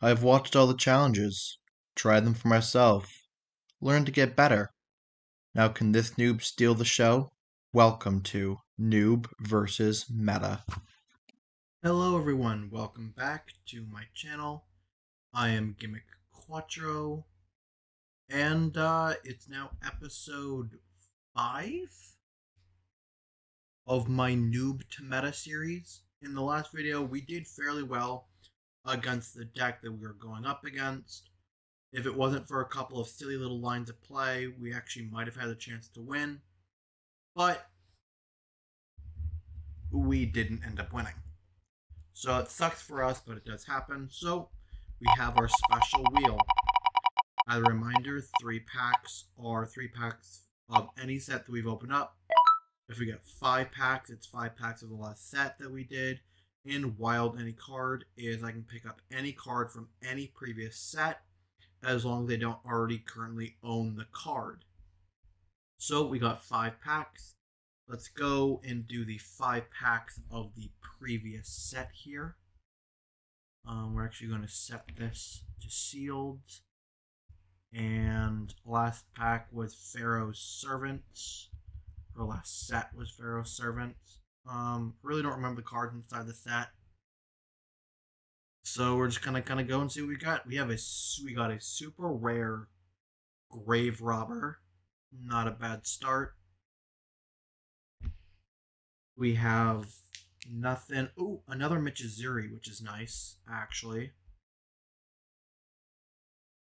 I've watched all the challenges, tried them for myself, learned to get better. Now can this noob steal the show? Welcome to Noob Vs Meta. Hello everyone, welcome back to my channel. I am Gimmick Quattro, and it's now episode 5 of my Noob to Meta series. In the last video, we did fairly well against the deck that we were going up against. If it wasn't for a couple of silly little lines of play, we actually might have had a chance to win. But we didn't end up winning. So it sucks for us, but it does happen. So we have our special wheel. As a reminder, 3 packs are 3 packs of any set that we've opened up. If we get 5 packs, it's 5 packs of the last set that we did. In Wild Any Card is I can pick up any card from any previous set as long as they don't already currently own the card. So we got 5 packs. Let's go and do the 5 packs of the previous set here. We're actually going to set this to sealed. And last pack was Pharaoh's Servants. Or last set was Pharaoh's Servants. Really don't remember the cards inside the set. So we're just gonna kind of go and see what we got. We got a super rare Grave Robber. Not a bad start. We have nothing. Ooh, another Michizuri, which is nice, actually.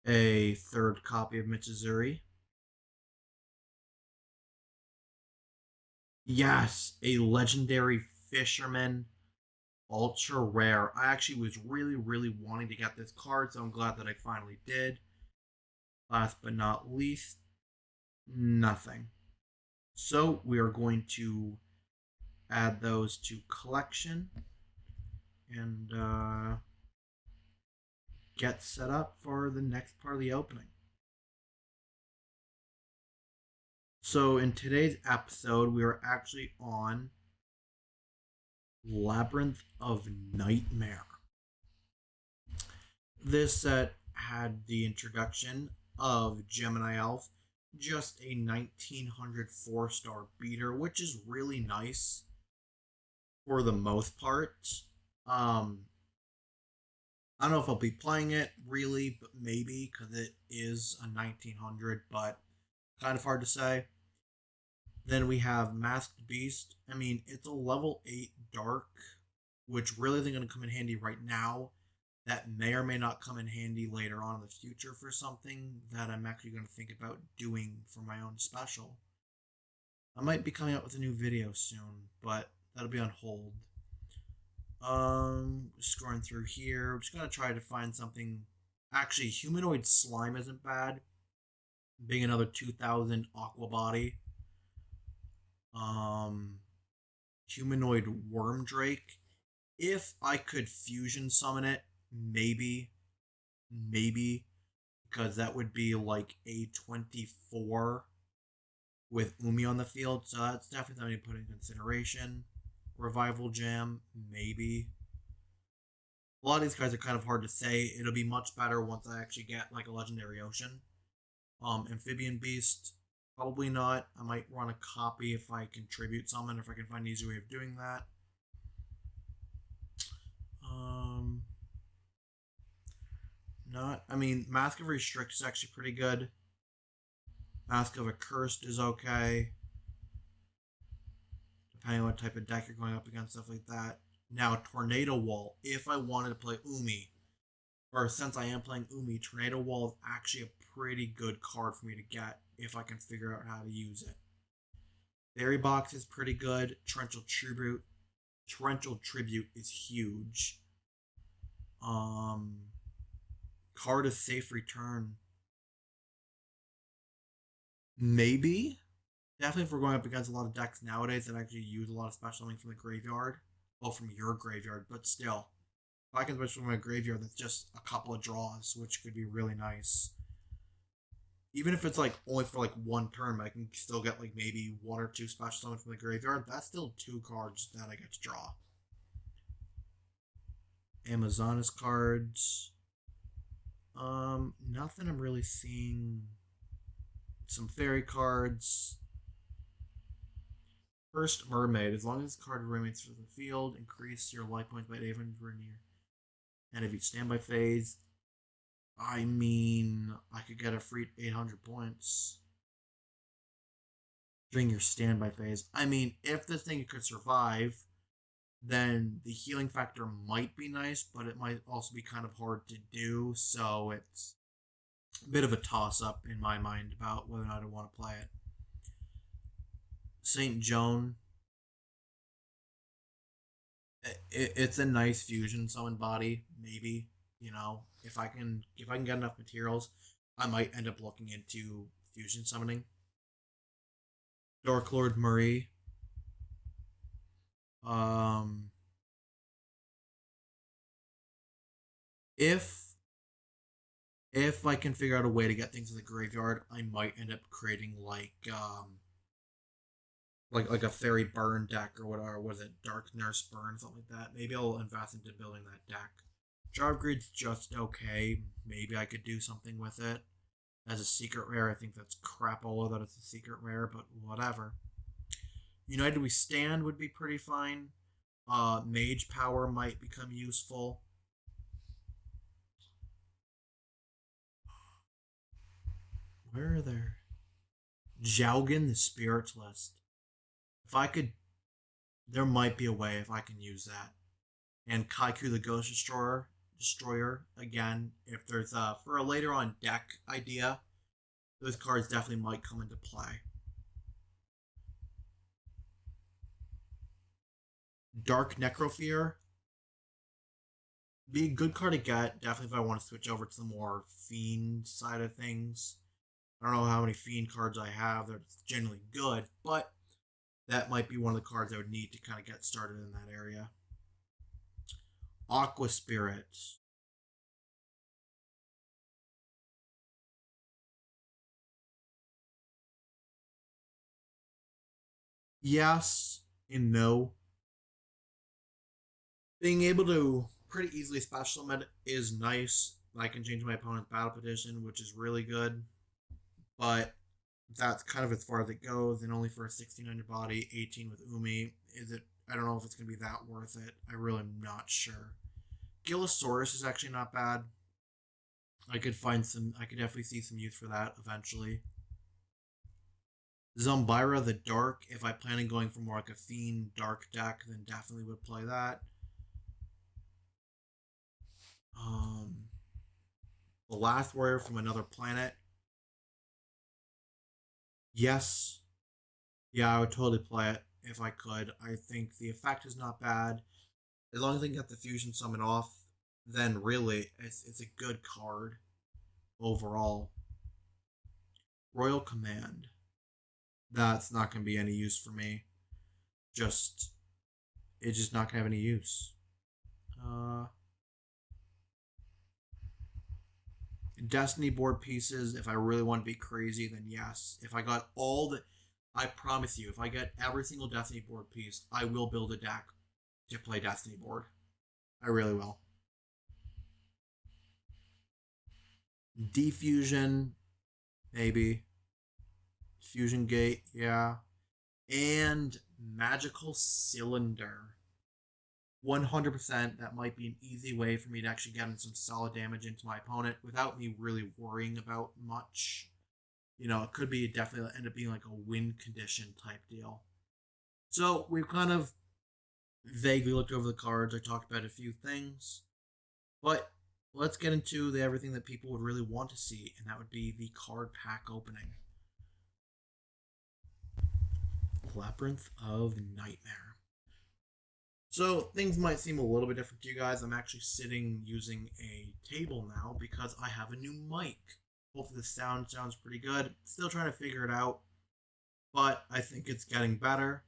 A third copy of Michizuri. Yes, a legendary Fisherman. Ultra rare. I actually was really wanting to get this card, so I'm glad that I finally did. Last but not least, nothing. So we are going to add those to collection and get set up for the next part of the opening. So in today's episode, we are actually on Labyrinth of Nightmare. This set had the introduction of Gemini Elf, just a 1900 4-star beater, which is really nice for the most part. I don't know if I'll be playing it really, but maybe, because it is a 1900, but kind of hard to say. Then we have Masked Beast. I mean, it's a level 8 Dark, which really isn't going to come in handy right now. That may or may not come in handy later on in the future for something that I'm actually going to think about doing for my own special. I might be coming out with a new video soon, but that'll be on hold. Scrolling through here. I'm just going to try to find something. Actually, Humanoid Slime isn't bad. Being another 2000 Aqua Body. Humanoid Wormdrake. If I could fusion summon it, maybe, because that would be like a 24 with Umi on the field, so that's definitely something to put in consideration. Revival Jam, maybe. A lot of these guys are kind of hard to say. It'll be much better once I actually get like a Legendary Ocean. Amphibian Beast, probably not. I might run a copy if I contribute summon, if I can find an easy way of doing that. Mask of Restrict is actually pretty good. Mask of Accursed is okay. Depending on what type of deck you're going up against, stuff like that. Now, Tornado Wall, if I wanted to play Umi, or since I am playing Umi, Tornado Wall is actually a pretty good card for me to get if I can figure out how to use it. Berry Box is pretty good. Torrential Tribute is huge. Card of Safe Return. Maybe. Definitely if we're going up against a lot of decks nowadays that actually use a lot of special summons from the graveyard. Well, from your graveyard, but still. If I can switch from my graveyard, that's just a couple of draws, which could be really nice. Even if it's like only for like one turn, but I can still get like maybe 1 or 2 special summons from the graveyard. That's still 2 cards that I get to draw. Amazonas cards. Nothing I'm really seeing. Some fairy cards. First Mermaid. As long as the card remains for the field, increase your life points by 800 near end of each standby phase. I mean, I could get a free 800 points during your standby phase. I mean, if this thing could survive, then the healing factor might be nice, but it might also be kind of hard to do. So it's a bit of a toss up in my mind about whether or not I want to play it. St. Joan. It's a nice fusion summon body, maybe. You know, if I can get enough materials, I might end up looking into fusion summoning. Dark Lord Marie. Um, if if I can figure out a way to get things in the graveyard, I might end up creating like a fairy burn deck or whatever. Was it Dark Nurse Burn, something like that? Maybe I'll invest into building that deck. Job Grid's just okay. Maybe I could do something with it. As a secret rare, I think that's crapola that it's a secret rare, but whatever. United We Stand would be pretty fine. Mage Power might become useful. Where are there? Jaugen the Spiritualist. If I could, there might be a way if I can use that. And Kaiku the Ghost Destroyer again. If there's for a later on deck idea, those cards definitely might come into play. Dark Necrofear. Be a good card to get, definitely if I want to switch over to the more Fiend side of things. I don't know how many Fiend cards I have. They're generally good, but that might be one of the cards I would need to kind of get started in that area. Aqua Spirit. Yes and no. Being able to pretty easily special summon is nice. I can change my opponent's battle petition, which is really good. But that's kind of as far as it goes, and only for a 1600 body, 18 with Umi. Is it? I don't know if it's going to be that worth it. I really am not sure. Gillosaurus is actually not bad. I could definitely see some use for that eventually. Zombira the Dark, if I plan on going for more like a Fiend Dark deck, then definitely would play that. The Last Warrior from Another Planet. Yes. Yeah, I would totally play it if I could. I think the effect is not bad. As long as I can get the fusion summon off, then really it's a good card overall. Royal Command. That's not going to be any use for me. It's just not going to have any use. Destiny board pieces, if I really want to be crazy, then yes. If I got I promise you, if I get every single Destiny board piece, I will build a deck to play Destiny board. I really will. Defusion, maybe. Fusion Gate, yeah. And Magical Cylinder. 100%, that might be an easy way for me to actually get in some solid damage into my opponent without me really worrying about much. You know, it could be definitely end up being like a win condition type deal. So we've kind of vaguely looked over the cards. I talked about a few things, but let's get into everything that people would really want to see, and that would be the card pack opening. Labyrinth of Nightmare. So things might seem a little bit different to you guys. I'm actually sitting using a table now because I have a new mic. Hopefully the sound sounds pretty good. Still trying to figure it out, but I think it's getting better.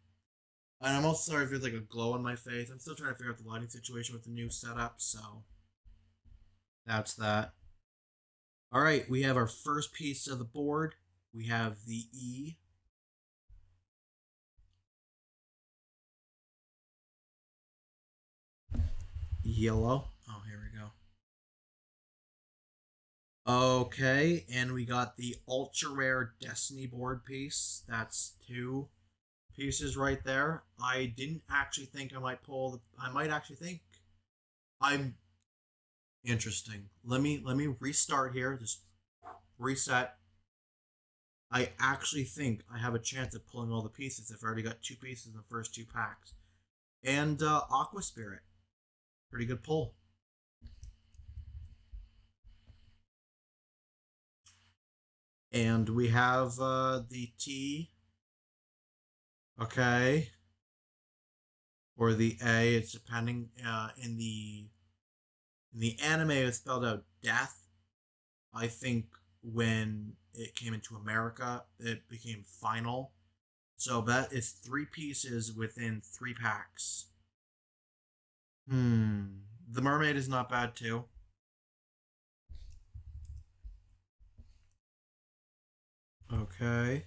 And I'm also sorry if there's like a glow on my face. I'm still trying to figure out the lighting situation with the new setup, so that's that. All right, we have our first piece of the board. We have the E. Yellow. Oh, here we go. Okay, and we got the ultra rare Destiny board piece. That's two pieces right there. I didn't actually think I might pull. I might actually think I'm interesting. Let me restart here. Just reset. I actually think I have a chance of pulling all the pieces. I've already got two pieces in the first two packs. And Aqua Spirit. Pretty good pull. And we have the T. Okay. Or the A. It's depending. In the anime, it's spelled out death. I think when it came into America, it became final. So that is three pieces within three packs. The mermaid is not bad too. Okay.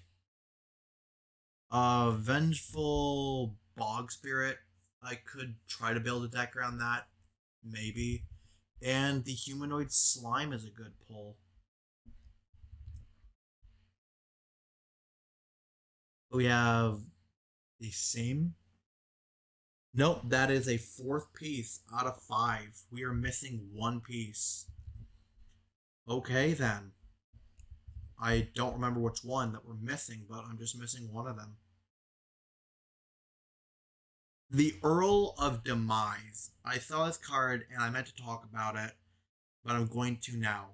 Vengeful Bog Spirit. I could try to build a deck around that. Maybe. And the humanoid slime is a good pull. We have the same. Nope, that is a fourth piece out of five. We are missing one piece. Okay, then. I don't remember which one that we're missing, but I'm just missing one of them. The Earl of Demise. I saw this card and I meant to talk about it, but I'm going to now.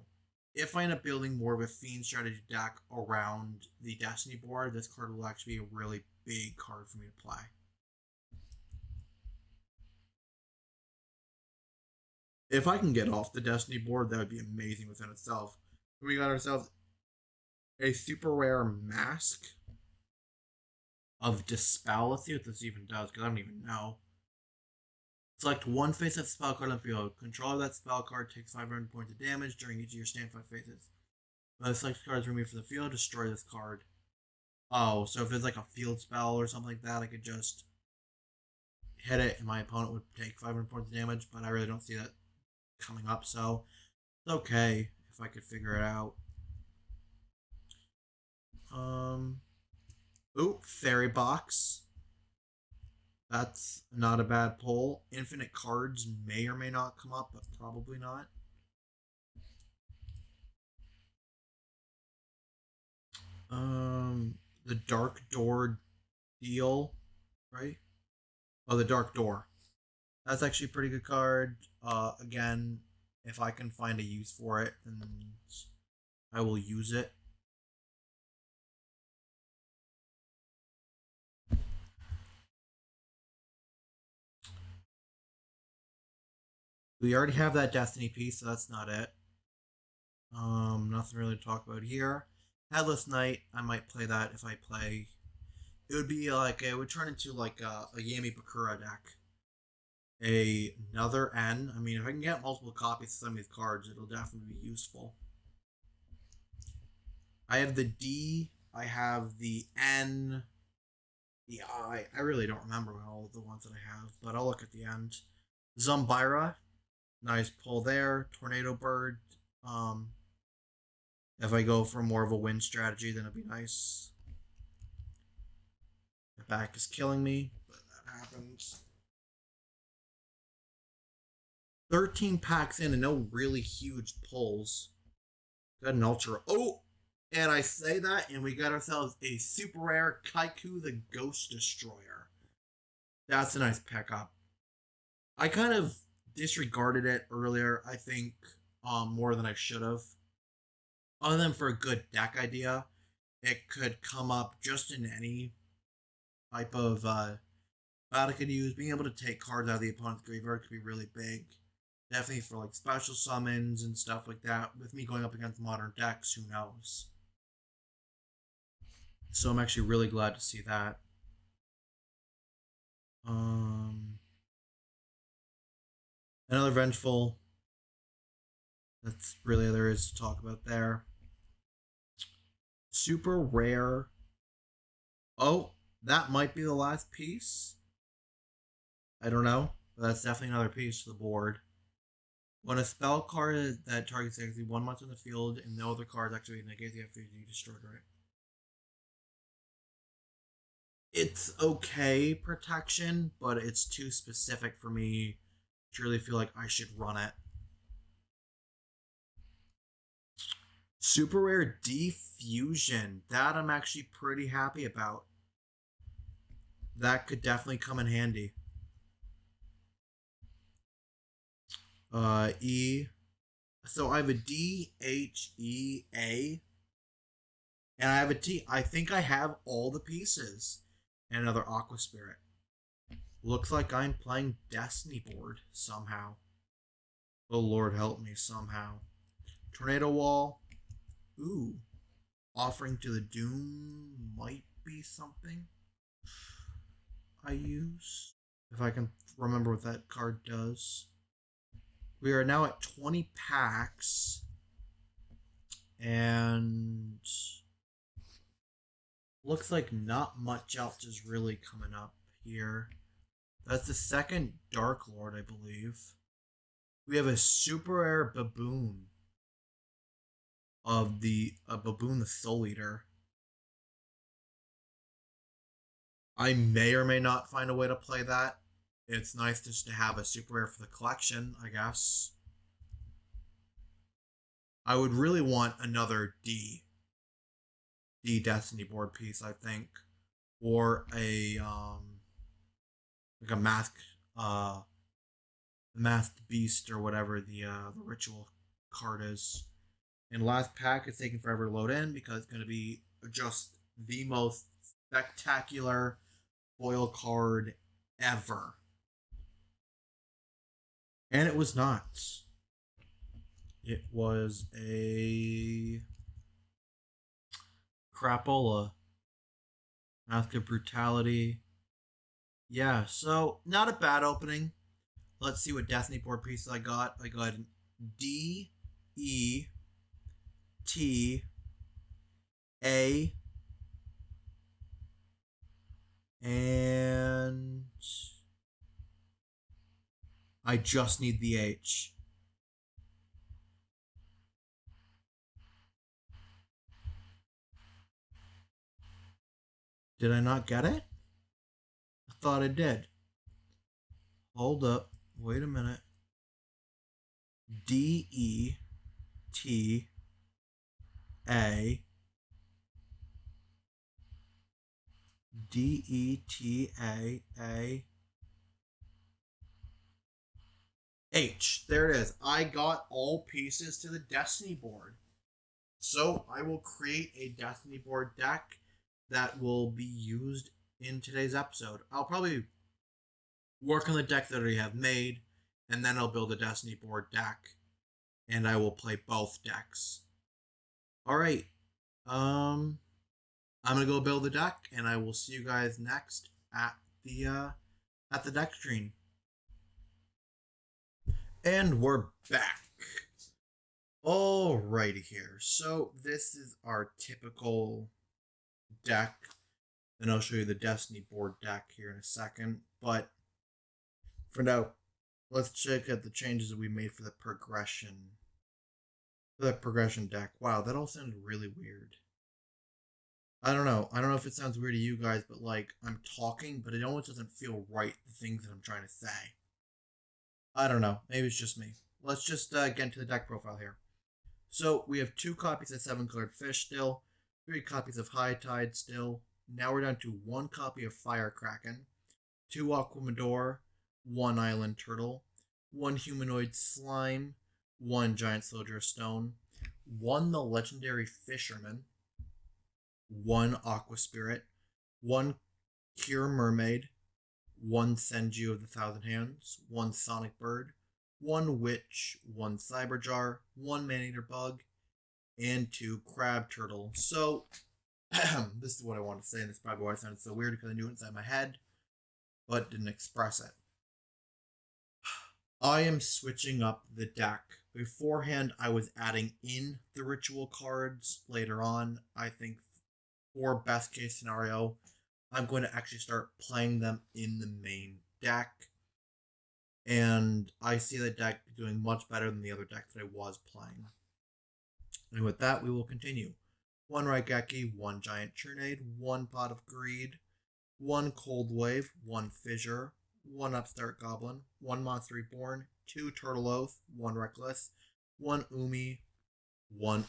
If I end up building more of a Fiend strategy deck around the Destiny board, this card will actually be a really big card for me to play. If I can get off the Destiny board, that would be amazing within itself. We got ourselves a super rare Mask of Dispel. Let's see what this even does, because I don't even know. Select one face of spell card on the field. Controller of that spell card takes 500 points of damage during each of your stand 5 phases. When the select card is removed from the field, destroy this card. Oh, so if it's like a field spell or something like that, I could just hit it and my opponent would take 500 points of damage, but I really don't see that coming up, so it's okay if I could figure it out. Fairy Box. That's not a bad pull. Infinite cards may or may not come up, but probably not. The Dark Door deal, right? Oh, the Dark Door. That's actually a pretty good card. Again, if I can find a use for it, then I will use it. We already have that Destiny piece, so that's not it. Nothing really to talk about here. Headless Knight, I might play that if I play. It would be like it would turn into like a Yami Bakura deck. Another N. I mean, if I can get multiple copies of some of these cards, it'll definitely be useful. I have the D. I have the N. The I. I really don't remember all of the ones that I have, but I'll look at the end. Zumbira. Nice pull there. Tornado Bird. Um, if I go for more of a win strategy, then it'd be nice. The back is killing me, but that happens. 13 packs in and no really huge pulls. Got an ultra. Oh! And I say that, and we got ourselves a super rare Kaiku the Ghost Destroyer. That's a nice pickup. I kind of disregarded it earlier, I think, more than I should have. Other than for a good deck idea, it could come up just in any type of battle could use. Being able to take cards out of the opponent's graveyard could be really big. Definitely for like special summons and stuff like that. With me going up against modern decks, who knows? So I'm actually really glad to see that. Um, Another vengeful. That's really all there is to talk about there. Super rare. Oh, that might be the last piece. I don't know, but that's definitely another piece to the board. When a spell card that targets exactly one monster in the field and no other cards activate negate the activity, you destroy it, right? It's okay protection, but it's too specific for me to really feel like I should run it. Super rare Defusion. That I'm actually pretty happy about. That could definitely come in handy. E. So I have a D, H, E, A, and I have a T. I think I have all the pieces. And another Aqua Spirit. Looks like I'm playing Destiny board somehow. Oh Lord, help me somehow. Tornado Wall. Ooh. Offering to the Doom might be something I use. If I can remember what that card does. We are now at 20 packs. And looks like not much else is really coming up here. That's the second Dark Lord, I believe. We have a super rare Baboon of the Baboon the Soul Eater. I may or may not find a way to play that. It's nice just to have a super rare for the collection, I guess. I would really want another D Destiny board piece, I think, or a like a masked beast or whatever the ritual card is. And last pack is taking forever to load in because it's going to be just the most spectacular foil card ever. And it was not. It was a crapola. Mask of Brutality. Yeah, so not a bad opening. Let's see what Destiny board pieces I got. I got D, E, T, A, and I just need the H. Did I not get it? I thought I did. Hold up. Wait a minute. D, E, T, A, D, E, T, A, H. There it is. I got all pieces to the Destiny board. So I will create a Destiny board deck that will be used in today's episode. I'll probably work on the deck that I already have made, and then I'll build a Destiny board deck, and I will play both decks. All right. I'm gonna go build the deck, and I will see you guys next at the deck screen. And we're back. Alrighty here. So this is our typical deck. And I'll show you the Destiny board deck here in a second. But for now, let's check out the changes that we made for the progression. For the progression deck. Wow, that all sounded really weird. I don't know. I don't know if it sounds weird to you guys, but like I'm talking, but it almost doesn't feel right, the things that I'm trying to say. I don't know. Maybe it's just me. Let's just get into the deck profile here. So we have 2 copies of 7-colored fish still, 3 copies of High Tide still. Now we're down to 1 copy of Fire Kraken, 2 Aquamador, 1 Island Turtle, 1 Humanoid Slime, 1 Giant Soldier Stone, 1 The Legendary Fisherman, 1 Aqua Spirit, 1 Cure Mermaid, 1 Senju of the Thousand Hands, 1 Sonic Bird, 1 Witch, 1 Cyberjar, 1 Maneater Bug, and 2 Crab Turtle. So, this is what I want to say, and this is probably why it sounded so weird, because I knew it inside my head, but didn't express it. I am switching up the deck. Beforehand, I was adding in the ritual cards. Later on, I think for best case scenario, I'm going to actually start playing them in the main deck. And I see that deck doing much better than the other deck that I was playing. And with that, we will continue. 1 Raigeki, 1 Giant Churnade, 1 Pot of Greed, 1 Cold Wave, 1 Fissure, 1 Upstart Goblin, 1 Monster Reborn, 2 Turtle Oath, 1 Reckless, 1 Umi, 1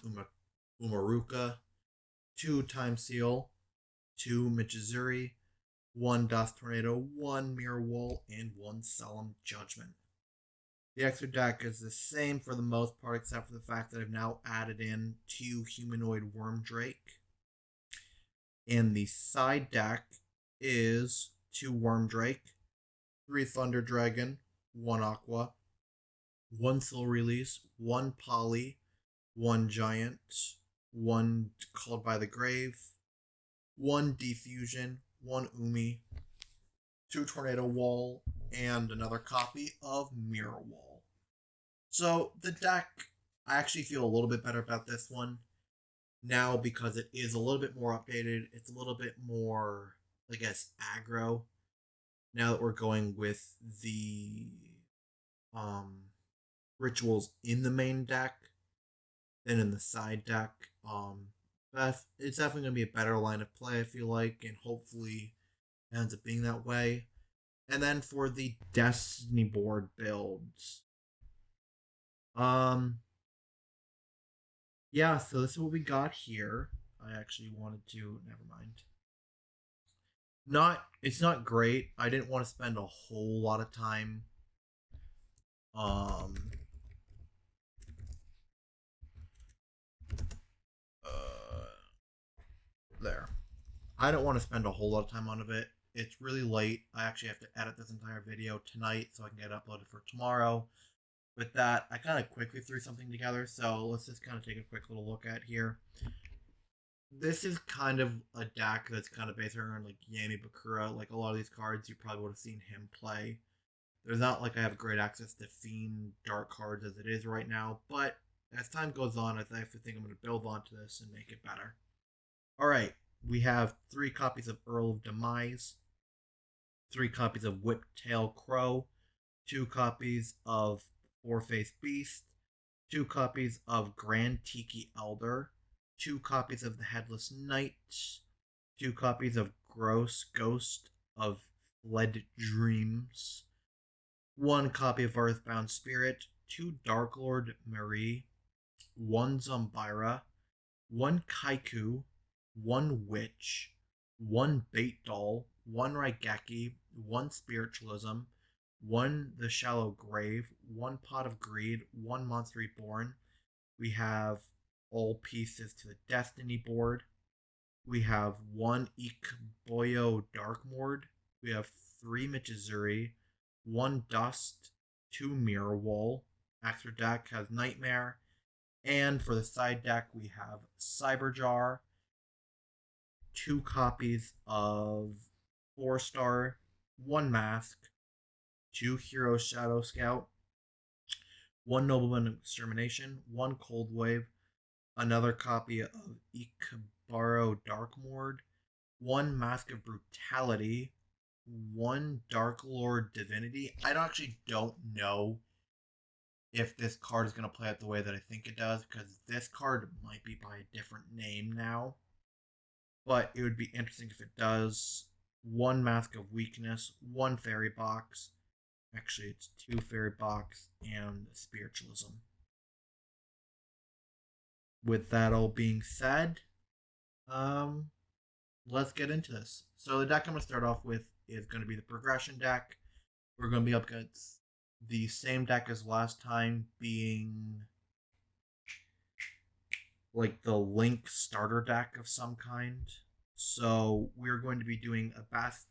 Umaruka, 2 Time Seal, 2 Michizuri, 1 Dust Tornado, 1 Mirror Wall, and 1 Solemn Judgment. The extra deck is the same for the most part, except for the fact that I've now added in 2 Humanoid Wormdrake. And the side deck is 2 Wormdrake, 3 Thunder Dragon, 1 Aqua, 1 Soul Release, 1 Poly, 1 Giant, 1 Called by the Grave, 1 Defusion, 1 Umi, 2 Tornado Wall, and another copy of Mirror Wall. So the deck, I actually feel a little bit better about this one now because it is a little bit more updated. It's a little bit more, I guess, aggro. Now that we're going with the rituals in the main deck than in the side deck. It's definitely going to be a better line of play, I feel like, and hopefully it ends up being that way. And then for the Destiny board builds, yeah, so this is what we got here. I actually wanted to, never mind. It's not great. I didn't want to spend a whole lot of time there. I don't want to spend a whole lot of time on it. It's really late. I actually have to edit this entire video tonight so I can get it uploaded for tomorrow. With that, I kind of quickly threw something together, so let's just kind of take a quick little look at here. This is kind of a deck that's kind of based around like Yami Bakura. Like a lot of these cards, you probably would have seen him play. There's not like I have great access to Fiend Dark cards as it is right now, but as time goes on, I think I'm going to build onto this and make it better. Alright, we have 3 copies of Earl of Demise, 3 copies of Whiptail Crow, 2 copies of Four-Faced Beast, 2 copies of Grand Tiki Elder, 2 copies of the Headless Knight, 2 copies of Gross Ghost of Fled Dreams, 1 copy of Earthbound Spirit, 2 Dark Lord Marie, 1 Zombira, 1 Kaiku, 1 Witch, 1 Bait Doll, 1 Raigeki, 1 Spiritualism, 1 The Shallow Grave, 1 Pot of Greed, 1 Monster Reborn. We have all pieces to the Destiny board. We have 1 Ikboyo Darkmord. We have 3 Michizuri, 1 Dust, 2 Mirror Wall. Extra deck has Nightmare. And for the side deck, we have Cyberjar, 2 copies of 4-star, 1 Mask, 2 Hero Shadow Scout, 1 Nobleman Extermination, 1 Cold Wave, another copy of Ikebaro Darkmord, 1 Mask of Brutality, 1 Dark Lord Divinity. I actually don't know if this card is going to play out the way that I think it does, because this card might be by a different name now. But it would be interesting if it does. 1 Mask of Weakness, 1 Fairy Box. Actually, it's 2 Fairy Box and Spiritualism. With that all being said, let's get into this. So the deck I'm going to start off with is going to be the progression deck. We're going to be up against the same deck as last time, being like the Link starter deck of some kind. So we're going to be doing a best